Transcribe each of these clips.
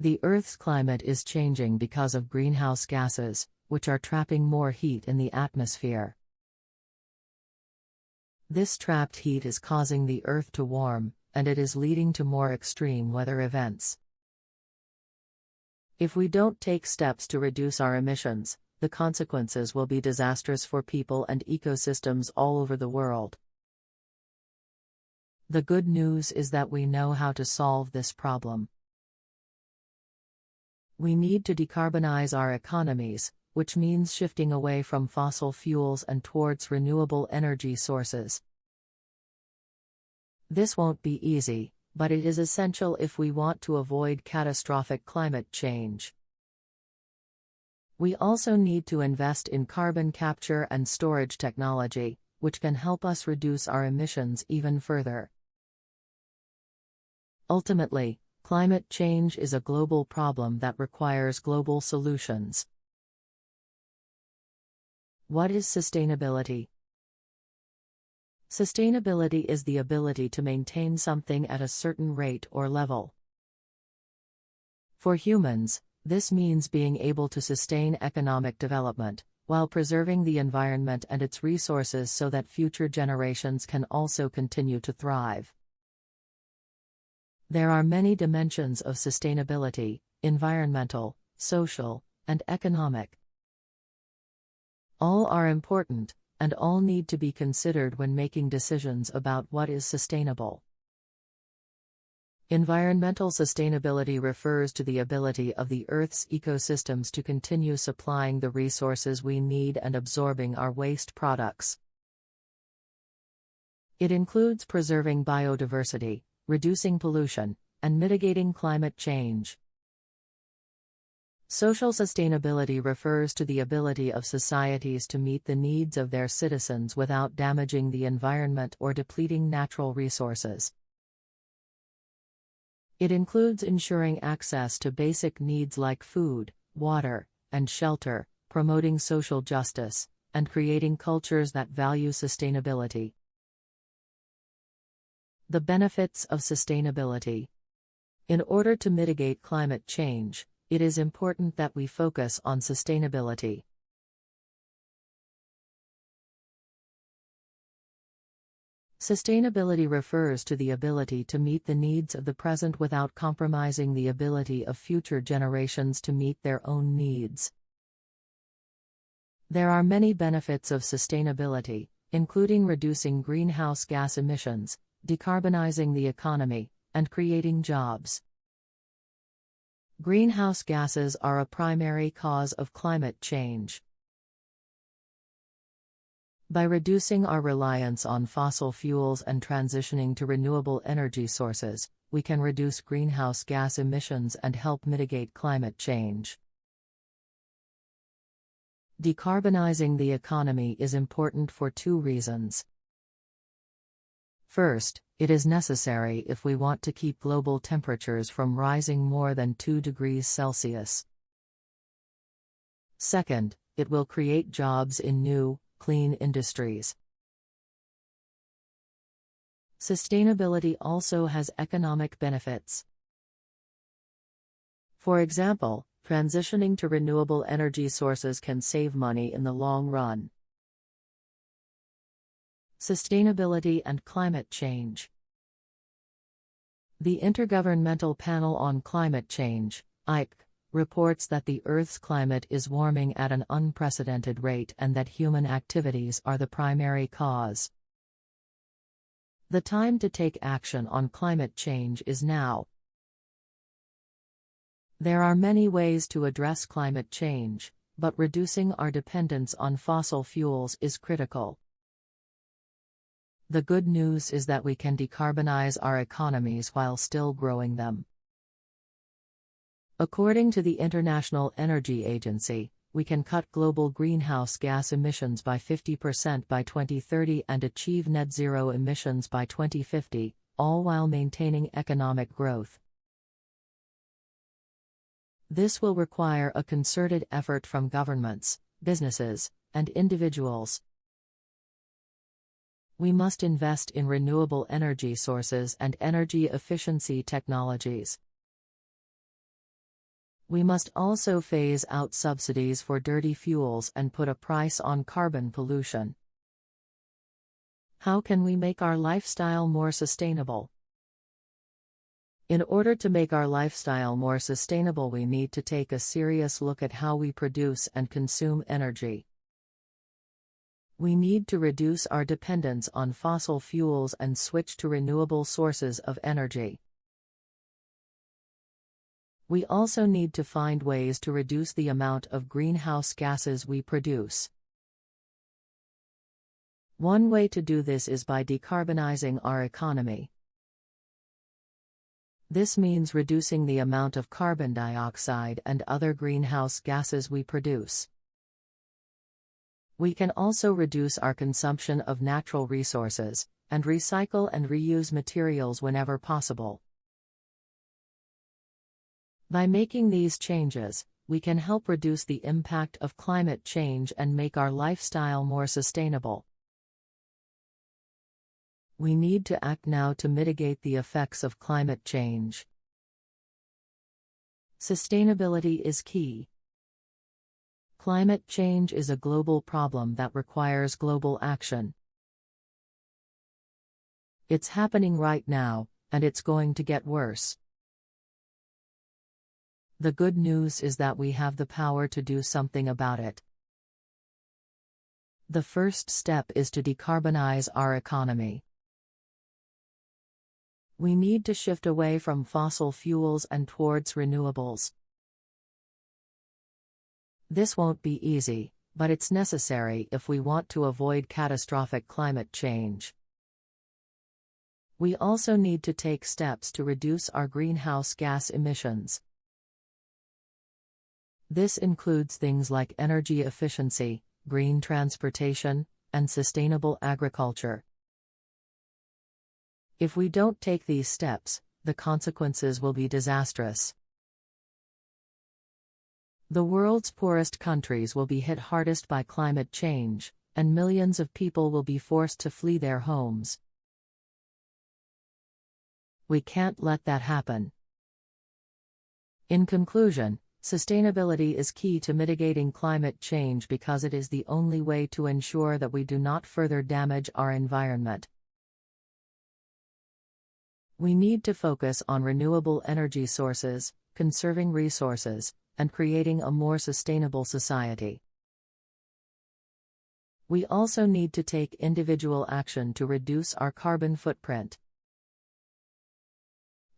The Earth's climate is changing because of greenhouse gases, which are trapping more heat in the atmosphere. This trapped heat is causing the Earth to warm, and it is leading to more extreme weather events. If we don't take steps to reduce our emissions, the consequences will be disastrous for people and ecosystems all over the world. The good news is that we know how to solve this problem. We need to decarbonize our economies, which means shifting away from fossil fuels and towards renewable energy sources. This won't be easy, but it is essential if we want to avoid catastrophic climate change. We also need to invest in carbon capture and storage technology, which can help us reduce our emissions even further. Ultimately, climate change is a global problem that requires global solutions. What is sustainability? Sustainability is the ability to maintain something at a certain rate or level. For humans, this means being able to sustain economic development, while preserving the environment and its resources so that future generations can also continue to thrive. There are many dimensions of sustainability: environmental, social, and economic. All are important, and all need to be considered when making decisions about what is sustainable. Environmental sustainability refers to the ability of the Earth's ecosystems to continue supplying the resources we need and absorbing our waste products. It includes preserving biodiversity, reducing pollution, and mitigating climate change. Social sustainability refers to the ability of societies to meet the needs of their citizens without damaging the environment or depleting natural resources. It includes ensuring access to basic needs like food, water, and shelter, promoting social justice, and creating cultures that value sustainability. The benefits of sustainability. In order to mitigate climate change, it is important that we focus on sustainability. Sustainability refers to the ability to meet the needs of the present without compromising the ability of future generations to meet their own needs. There are many benefits of sustainability, including reducing greenhouse gas emissions, decarbonizing the economy, and creating jobs. Greenhouse gases are a primary cause of climate change. By reducing our reliance on fossil fuels and transitioning to renewable energy sources, we can reduce greenhouse gas emissions and help mitigate climate change. Decarbonizing the economy is important for two reasons. First, it is necessary if we want to keep global temperatures from rising more than 2 degrees Celsius. Second, it will create jobs in new, clean industries. Sustainability also has economic benefits. For example, transitioning to renewable energy sources can save money in the long run. Sustainability and climate change. The Intergovernmental Panel on Climate Change, IPCC, reports that the Earth's climate is warming at an unprecedented rate and that human activities are the primary cause. The time to take action on climate change is now. There are many ways to address climate change, but reducing our dependence on fossil fuels is critical. The good news is that we can decarbonize our economies while still growing them. According to the International Energy Agency, we can cut global greenhouse gas emissions by 50% by 2030 and achieve net zero emissions by 2050, all while maintaining economic growth. This will require a concerted effort from governments, businesses, and individuals. We must invest in renewable energy sources and energy efficiency technologies. We must also phase out subsidies for dirty fuels and put a price on carbon pollution. How can we make our lifestyle more sustainable? In order to make our lifestyle more sustainable, we need to take a serious look at how we produce and consume energy. We need to reduce our dependence on fossil fuels and switch to renewable sources of energy. We also need to find ways to reduce the amount of greenhouse gases we produce. One way to do this is by decarbonizing our economy. This means reducing the amount of carbon dioxide and other greenhouse gases we produce. We can also reduce our consumption of natural resources, and recycle and reuse materials whenever possible. By making these changes, we can help reduce the impact of climate change and make our lifestyle more sustainable. We need to act now to mitigate the effects of climate change. Sustainability is key. Climate change is a global problem that requires global action. It's happening right now, and it's going to get worse. The good news is that we have the power to do something about it. The first step is to decarbonize our economy. We need to shift away from fossil fuels and towards renewables. This won't be easy, but it's necessary if we want to avoid catastrophic climate change. We also need to take steps to reduce our greenhouse gas emissions. This includes things like energy efficiency, green transportation, and sustainable agriculture. If we don't take these steps, the consequences will be disastrous. The world's poorest countries will be hit hardest by climate change, and millions of people will be forced to flee their homes. We can't let that happen. In conclusion, sustainability is key to mitigating climate change because it is the only way to ensure that we do not further damage our environment. We need to focus on renewable energy sources, conserving resources, and creating a more sustainable society. We also need to take individual action to reduce our carbon footprint.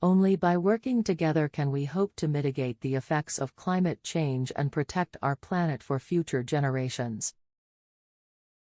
Only by working together can we hope to mitigate the effects of climate change and protect our planet for future generations.